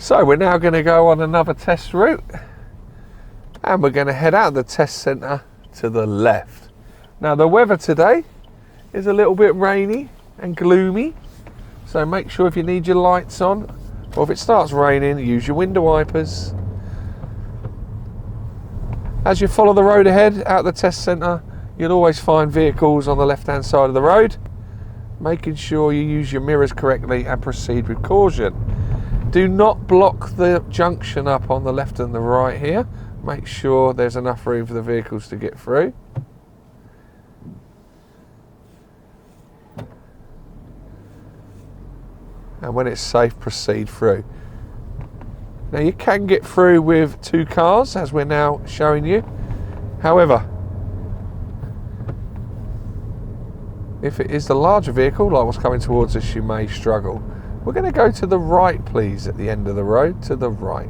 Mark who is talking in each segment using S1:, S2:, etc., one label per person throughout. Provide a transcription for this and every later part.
S1: So we're now going to go on another test route, and we're going to head out of the test centre to the left. Now the weather today is a little bit rainy and gloomy, so make sure if you need your lights on, or if it starts raining, use your window wipers. As you follow the road ahead out of the test centre, you'll always find vehicles on the left hand side of the road, making sure you use your mirrors correctly and proceed with caution. Do not block the junction up on the left and the right here. Make sure there's enough room for the vehicles to get through. And when it's safe, proceed through. Now you can get through with 2 cars, as we're now showing you. However, if it is the larger vehicle, like what's coming towards us, you may struggle. We're going to go to the right, please, at the end of the road, to the right.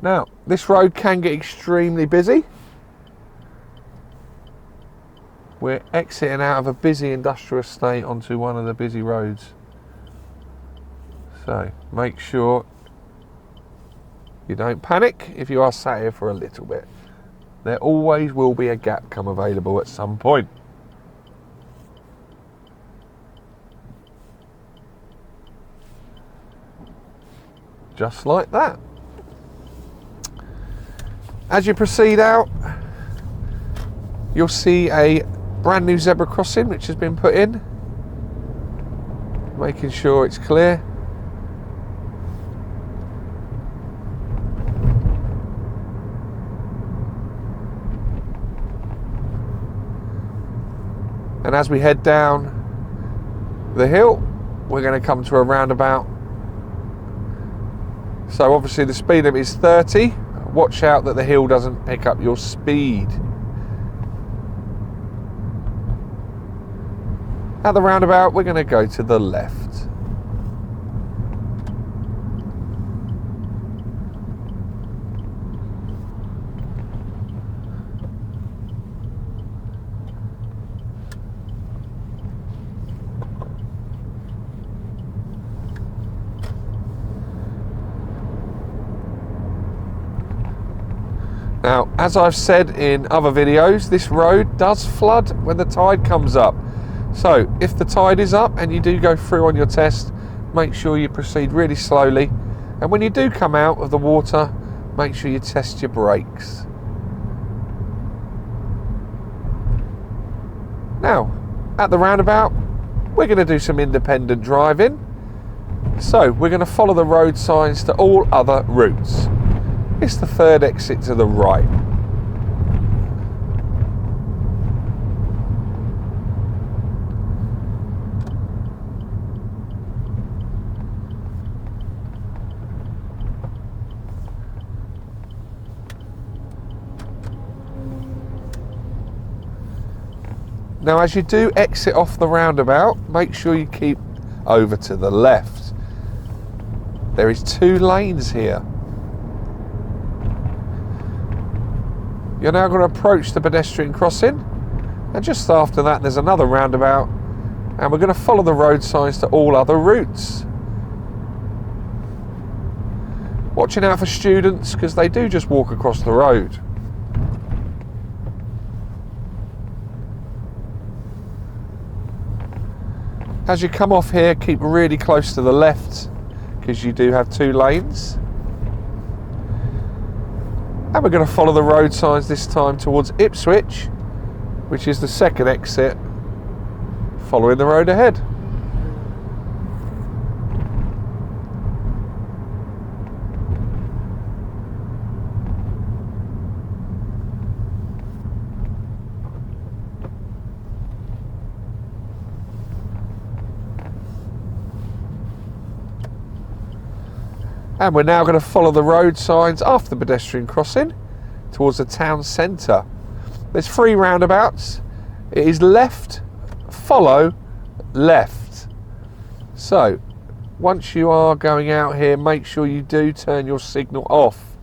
S1: Now, this road can get extremely busy. We're exiting out of a busy industrial estate onto one of the busy roads. So, make sure you don't panic if you are sat here for a little bit. There always will be a gap come available at some point. Just like that. As you proceed out, you'll see a brand new zebra crossing which has been put in, making sure it's clear. And as we head down the hill, we're going to come to a roundabout. So obviously the speed limit is 30. Watch out that the hill doesn't pick up your speed. At the roundabout, we're going to go to the left. Now, as I've said in other videos, this road does flood when the tide comes up. So, if the tide is up and you do go through on your test, make sure you proceed really slowly. And when you do come out of the water, make sure you test your brakes. Now, at the roundabout, we're going to do some independent driving. So, we're going to follow the road signs to all other routes. It's the 3rd exit to the right. Now, as you do exit off the roundabout, make sure you keep over to the left. There is 2 lanes here. You're now going to approach the pedestrian crossing, and just after that there's another roundabout, and we're going to follow the road signs to all other routes. Watching out for students, because they do just walk across the road. As you come off here, keep really close to the left, because you do have 2 lanes. And we're going to follow the road signs this time towards Ipswich, which is the 2nd exit, following the road ahead. And we're now going to follow the road signs after the pedestrian crossing towards the town centre. There's 3 roundabouts. It is left, follow, left. So, once you are going out here, make sure you do turn your signal off.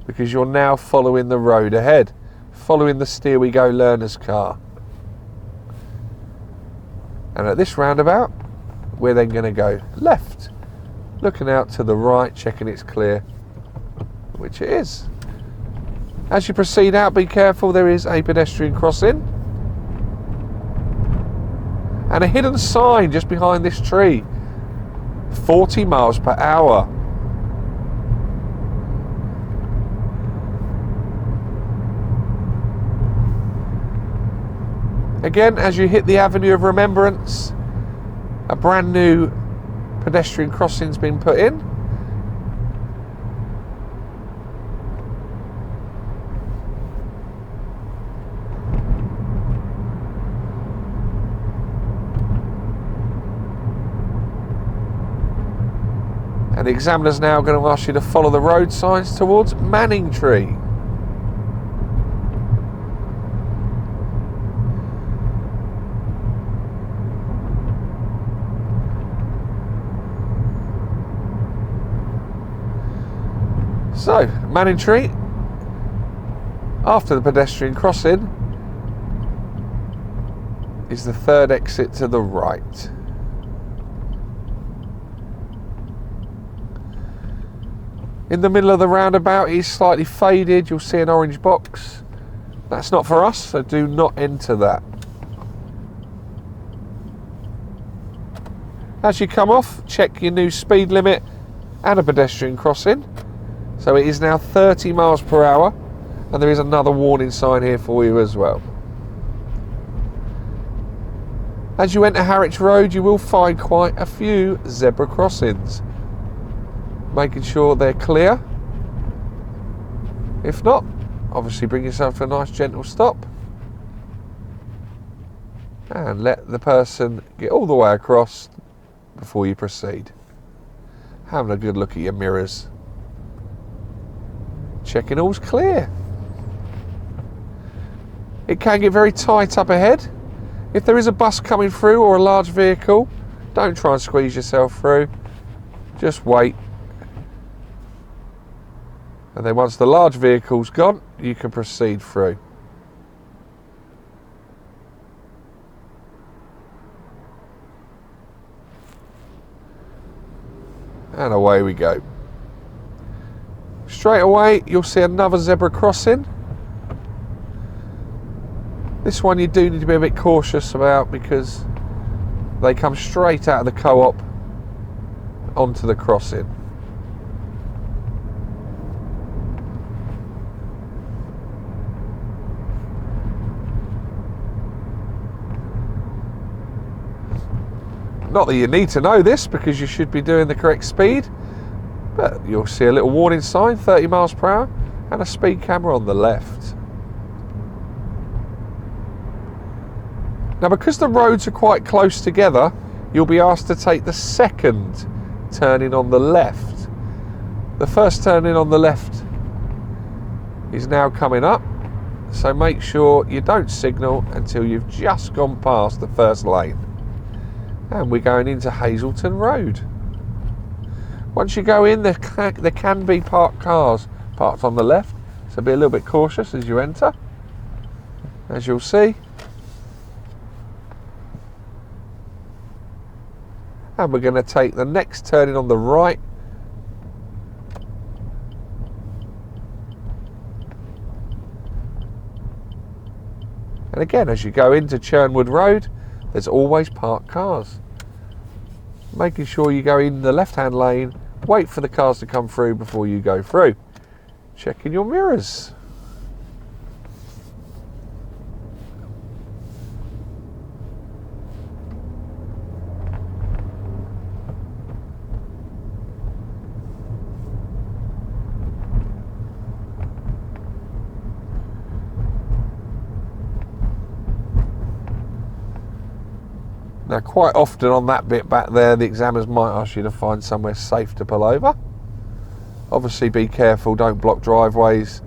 S1: because you're now following the road ahead, following the Steer We Go learner's car. And at this roundabout, we're then going to go left, looking out to the right, checking it's clear, which it is. As you proceed out, be careful, there is a pedestrian crossing and a hidden sign just behind this tree, 40 miles per hour. Again, as you hit the Avenue of Remembrance, a brand new pedestrian crossing's been put in. And the examiner's now going to ask you to follow the road signs towards Manningtree. So, Manningtree, after the pedestrian crossing, is the third exit to the right. In the middle of the roundabout, it is slightly faded. You'll see an orange box. That's not for us, so do not enter that. As you come off, check your new speed limit and a pedestrian crossing. So it is now 30 miles per hour, and there is another warning sign here for you as well. As you enter Harwich Road, you will find quite a few zebra crossings, making sure they're clear. If not, obviously bring yourself to a nice gentle stop and let the person get all the way across before you proceed. Having a good look at your mirrors, checking all's clear. It can get very tight up ahead. If there is a bus coming through or a large vehicle, don't try and squeeze yourself through, just wait. And then once the large vehicle's gone, you can proceed through. And away we go. Straight away, you'll see another zebra crossing. This one you do need to be a bit cautious about because they come straight out of the co-op onto the crossing. Not that you need to know this because you should be doing the correct speed, but you'll see a little warning sign, 30 miles per hour, and a speed camera on the left. Now, because the roads are quite close together, you'll be asked to take the second turning on the left. The first turning on the left is now coming up, so make sure you don't signal until you've just gone past the first lane. And we're going into Hazelton Road. Once you go in, there can be parked cars parked on the left, so be a little bit cautious as you enter, as you'll see. And we're going to take the next turning on the right. And again, as you go into Churnwood Road, there's always parked cars. Making sure you go in the left-hand lane, wait for the cars to come through before you go through. Checking your mirrors. Now, quite often on that bit back there, the examiners might ask you to find somewhere safe to pull over. Obviously be careful, don't block driveways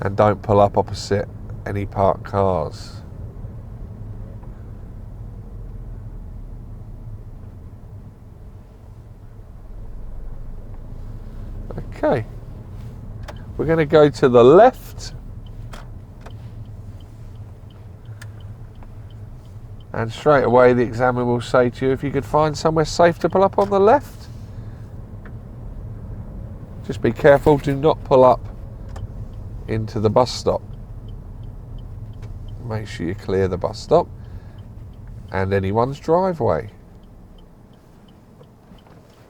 S1: and don't pull up opposite any parked cars. Okay, We're going to go to the left. And straight away the examiner will say to you if you could find somewhere safe to pull up on the left. Just be careful, do not pull up into the bus stop. Make sure you clear the bus stop and anyone's driveway.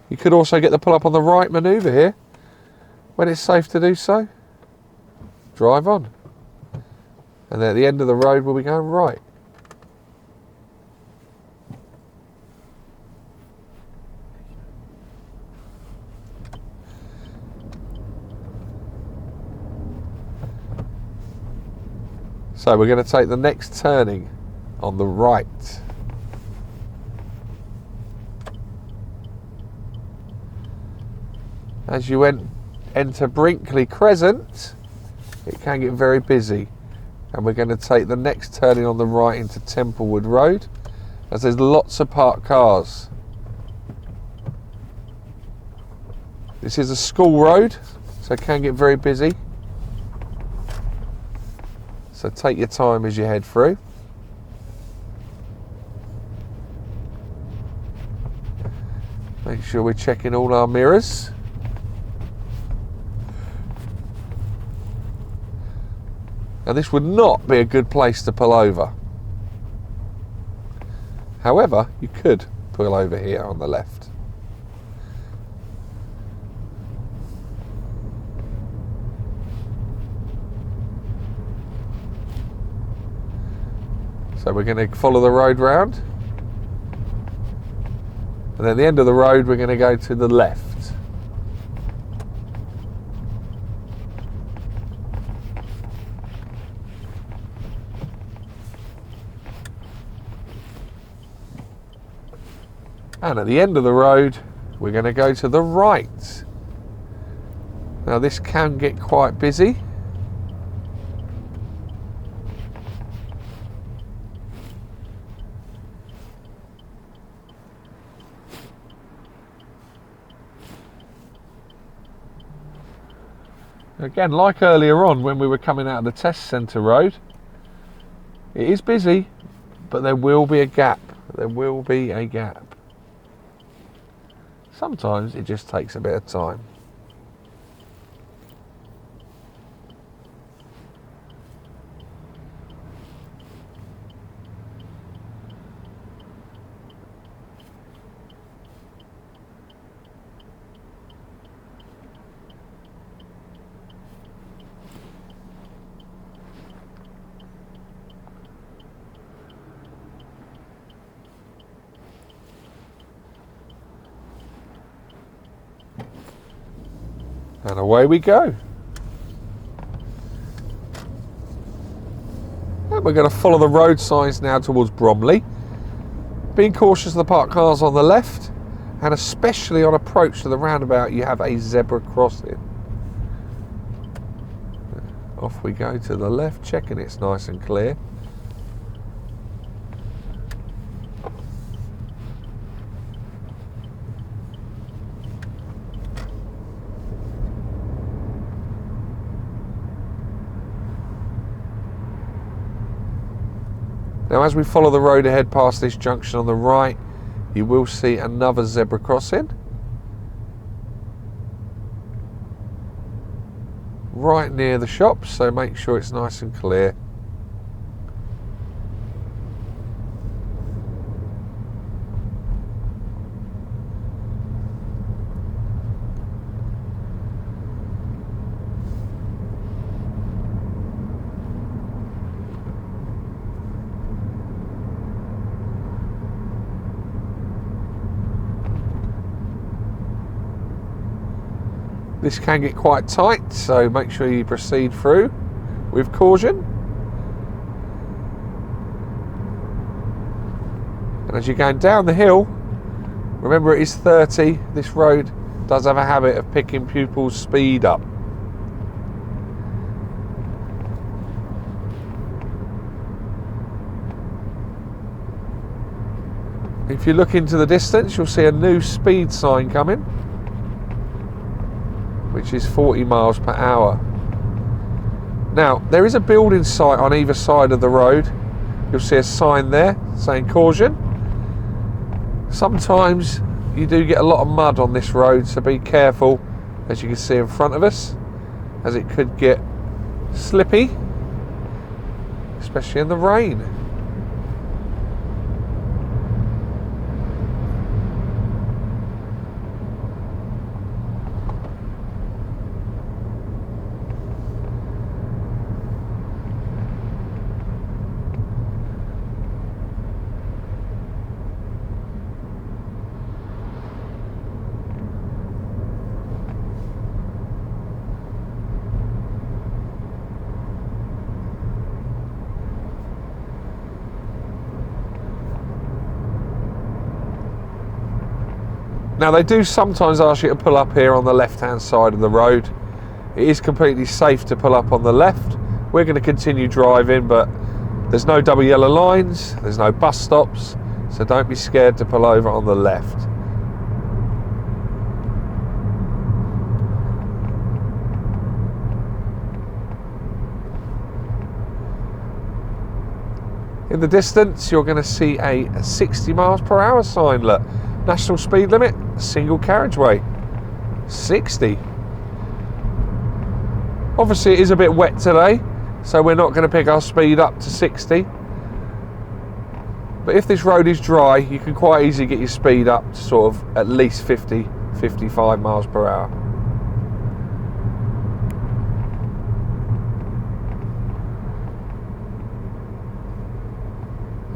S1: You could also get the pull up on the right manoeuvre here. When it's safe to do so, drive on. And then at the end of the road we'll be going right. So we're going to take the next turning on the right. As you enter Brinkley Crescent, it can get very busy. And we're going to take the next turning on the right into Templewood Road, as there's lots of parked cars. This is a school road, so it can get very busy. So take your time as you head through. Make sure we're checking all our mirrors. Now this would not be a good place to pull over. However, you could pull over here on the left. So we're going to follow the road round. And at the end of the road we're going to go to the left. And at the end of the road we're going to go to the right. Now this can get quite busy. Again, like earlier on when we were coming out of the test centre road, it is busy, but there will be a gap. There will be a gap. Sometimes it just takes a bit of time. And away we go. And we're going to follow the road signs now towards Bromley. Being cautious of the parked cars on the left, and especially on approach to the roundabout you have a zebra crossing. Off we go to the left, checking it's nice and clear. Now as we follow the road ahead past this junction on the right, you will see another zebra crossing. Right near the shops, so make sure it's nice and clear. This can get quite tight, so make sure you proceed through with caution. And as you're going down the hill, remember it is 30. This road does have a habit of picking pupils' speed up. If you look into the distance, you'll see a new speed sign coming, which is 40 miles per hour. Now, there is a building site on either side of the road. You'll see a sign there saying caution. Sometimes you do get a lot of mud on this road, so be careful, as you can see in front of us, as it could get slippy, especially in the rain. Now, they do sometimes ask you to pull up here on the left hand side of the road. It is completely safe to pull up on the left. We're going to continue driving, but there's no double yellow lines, there's no bus stops, so don't be scared to pull over on the left. In the distance, you're going to see a 60 miles per hour sign. Look, national speed limit, single carriageway, 60. Obviously, it is a bit wet today, so we're not going to pick our speed up to 60. But if this road is dry, you can quite easily get your speed up to sort of at least 50, 55 miles per hour.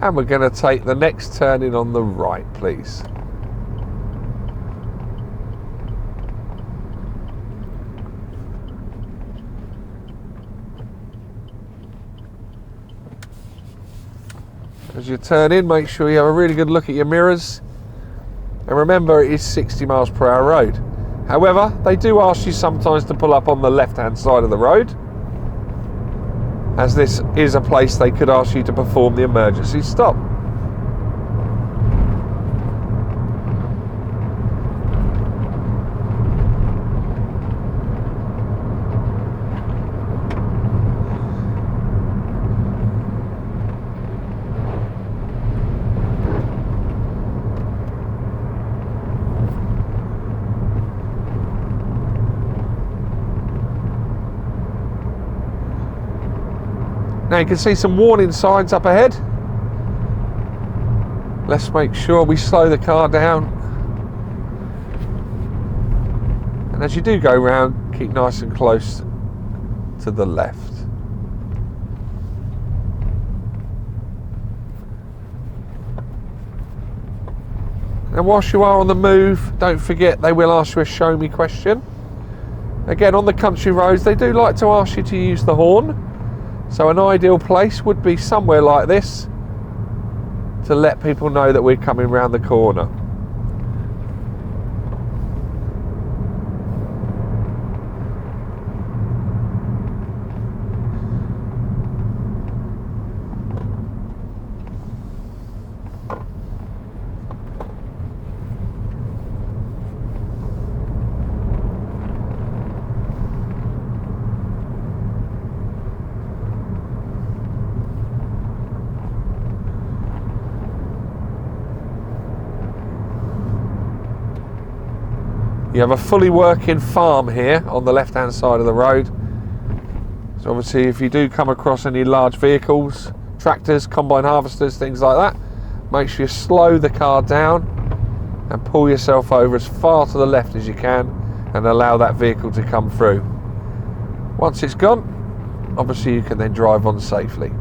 S1: And we're going to take the next turning on the right, please. As you turn in, make sure you have a really good look at your mirrors. And remember, it is 60 miles per hour road. However, they do ask you sometimes to pull up on the left-hand side of the road, as this is a place they could ask you to perform the emergency stop. Now you can see some warning signs up ahead. Let's make sure we slow the car down. And as you do go round, keep nice and close to the left. And whilst you are on the move, don't forget they will ask you a show me question. Again, on the country roads, they do like to ask you to use the horn. So an ideal place would be somewhere like this to let people know that we're coming round the corner. You have a fully working farm here on the left hand side of the road. So obviously if you do come across any large vehicles, tractors, combine harvesters, things like that, make sure you slow the car down and pull yourself over as far to the left as you can and allow that vehicle to come through. Once it's gone, obviously you can then drive on safely.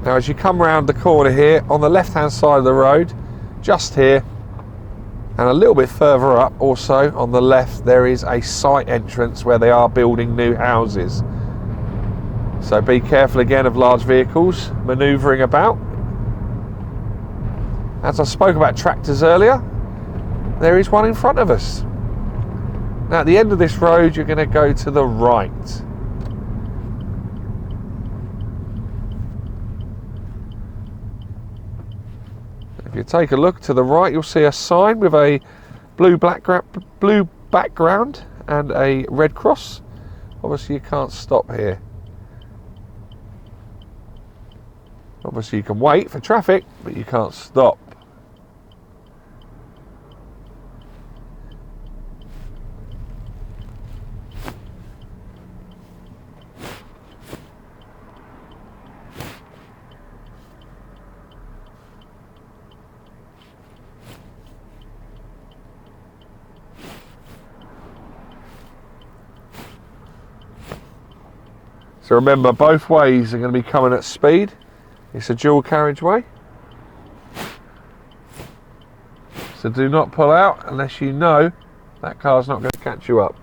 S1: Now as you come round the corner here, on the left hand side of the road, just here, and a little bit further up also on the left, there is a site entrance where they are building new houses. So be careful again of large vehicles manoeuvring about. As I spoke about tractors earlier, there is one in front of us. Now at the end of this road, you're going to go to the right. If you take a look to the right, you'll see a sign with a blue background and a red cross. Obviously you can't stop here. Obviously you can wait for traffic, but you can't stop. So remember, both ways are going to be coming at speed. It's a dual carriageway. So do not pull out unless you know that car's not going to catch you up.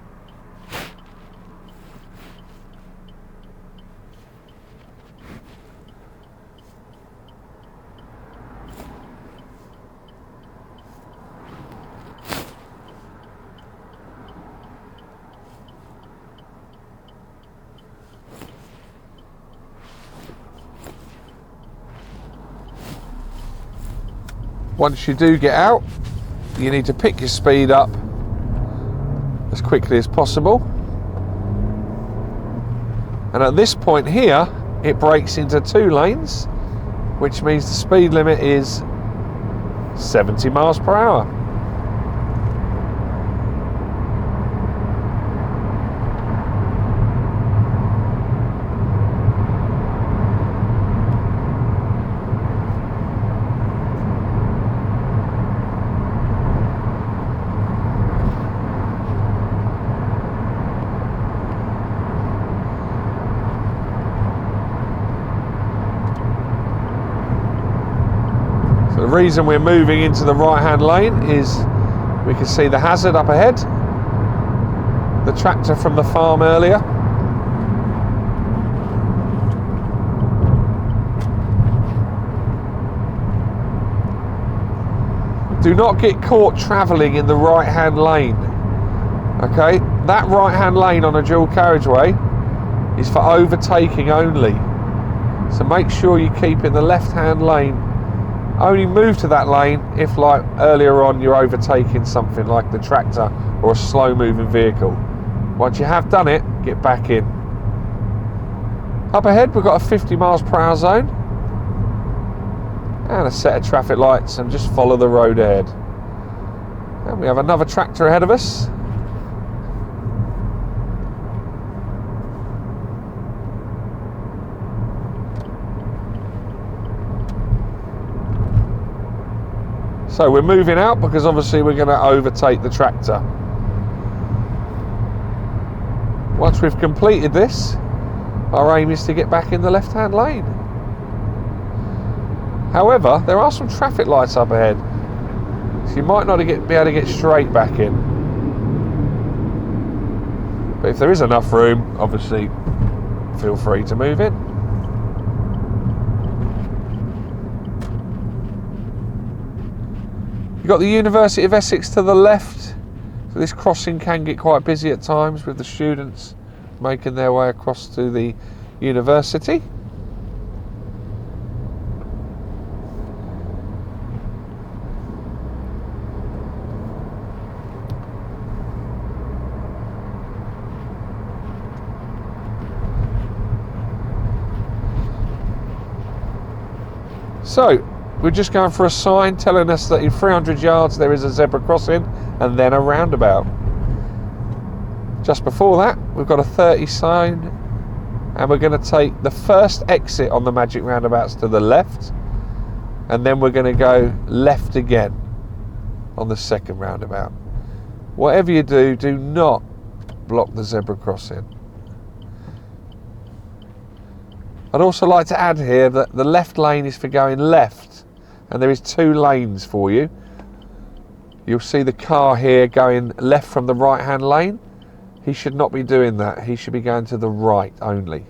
S1: Once you do get out, you need to pick your speed up as quickly as possible. And at this point here, it breaks into 2 lanes, which means the speed limit is 70 miles per hour. The reason we're moving into the right hand lane is we can see the hazard up ahead, the tractor from the farm earlier. Do not get caught travelling in the right hand lane. Okay, that right hand lane on a dual carriageway is for overtaking only. So make sure you keep in the left hand lane. Only move to that lane if, like earlier on, you're overtaking something like the tractor or a slow moving vehicle. Once you have done it, get back in. Up ahead we've got a 50 miles per hour zone and a set of traffic lights, and just follow the road ahead. And we have another tractor ahead of us. So we're moving out because obviously we're going to overtake the tractor. Once we've completed this, our aim is to get back in the left-hand lane. However, there are some traffic lights up ahead, so you might not be able to get straight back in. But if there is enough room, obviously, feel free to move in. You've got the University of Essex to the left, so this crossing can get quite busy at times with the students making their way across to the university. So, we're just going for a sign telling us that in 300 yards there is a zebra crossing and then a roundabout. Just before that, we've got a 30 sign, and we're going to take the first exit on the Magic Roundabouts to the left, and then we're going to go left again on the second roundabout. Whatever you do, do not block the zebra crossing. I'd also like to add here that the left lane is for going left, and there is 2 lanes for you. You'll see the car here going left from the right hand lane. He should not be doing that. He should be going to the right only.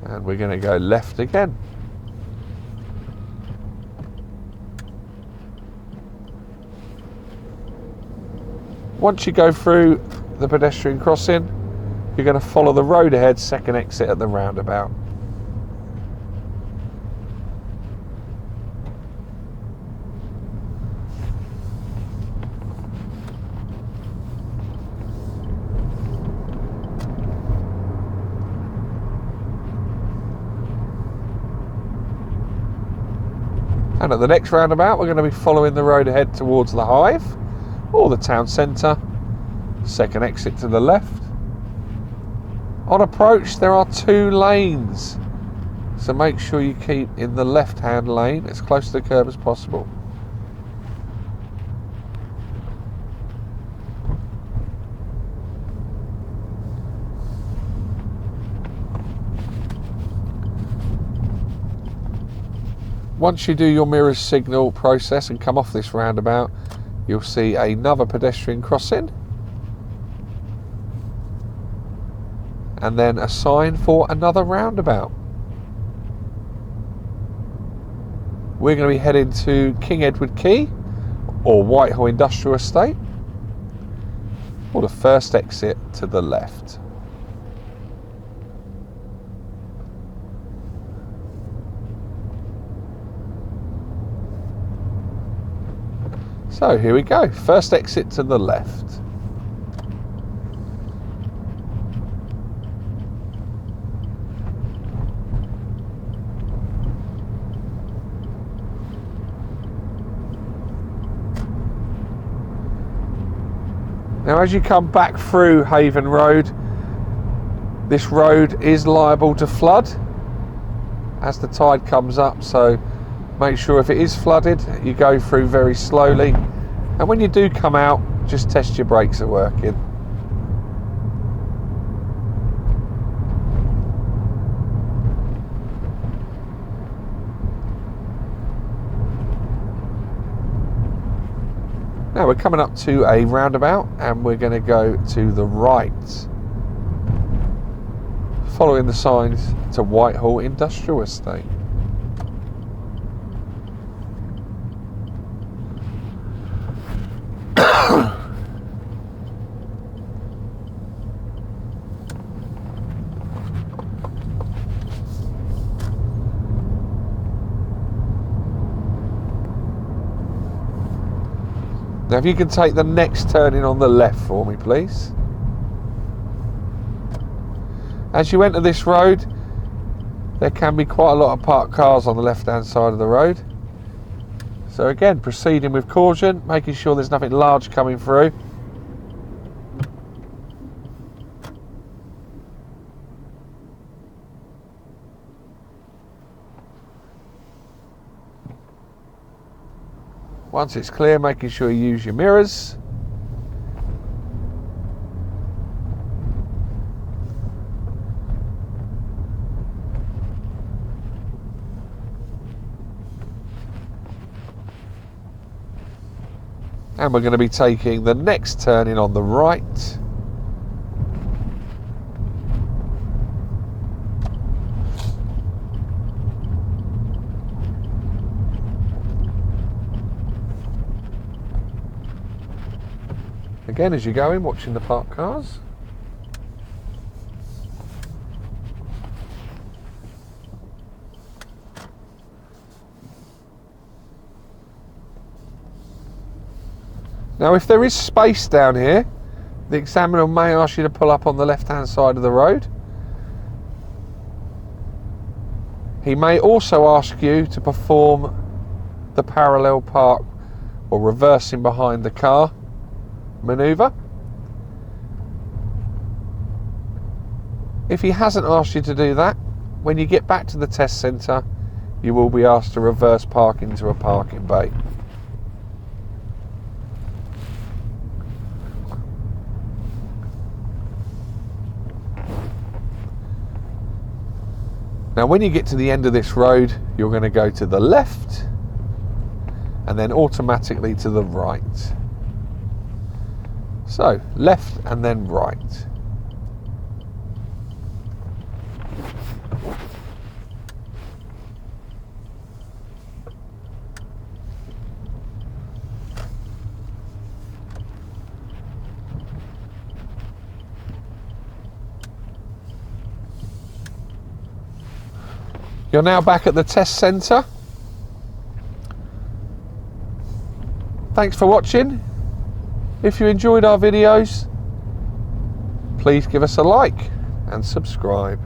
S1: And we're going to go left again. Once you go through the pedestrian crossing, you're going to follow the road ahead, second exit at the roundabout. And at the next roundabout, we're going to be following the road ahead towards the Hive or the town centre. Second exit to the left. On approach, there are 2 lanes, so make sure you keep in the left-hand lane as close to the curb as possible. Once you do your mirrors signal process and come off this roundabout, you'll see another pedestrian crossing and then a sign for another roundabout. We're going to be heading to King Edward Quay or Whitehall Industrial Estate, or the first exit to the left. So here we go, first exit to the left. Now as you come back through Haven Road, this road is liable to flood as the tide comes up, so make sure if it is flooded, you go through very slowly. And when you do come out, just test your brakes are working. Now we're coming up to a roundabout and we're going to go to the right, following the signs to Whitehall Industrial Estate. Now if you can take the next turning on the left for me, please. As you enter this road, there can be quite a lot of parked cars on the left hand side of the road. So again, proceeding with caution, making sure there's nothing large coming through. Once it's clear, making sure you use your mirrors. And we're going to be taking the next turning on the right. Again, as you're going, watching the parked cars. Now, if there is space down here, the examiner may ask you to pull up on the left-hand side of the road. He may also ask you to perform the parallel park or reversing behind the car manoeuvre. If he hasn't asked you to do that, when you get back to the test centre, you will be asked to reverse park into a parking bay. Now when you get to the end of this road, you're going to go to the left and then automatically to the right. So left and then right. You're now back at the test centre. Thanks for watching. If you enjoyed our videos, please give us a like and subscribe.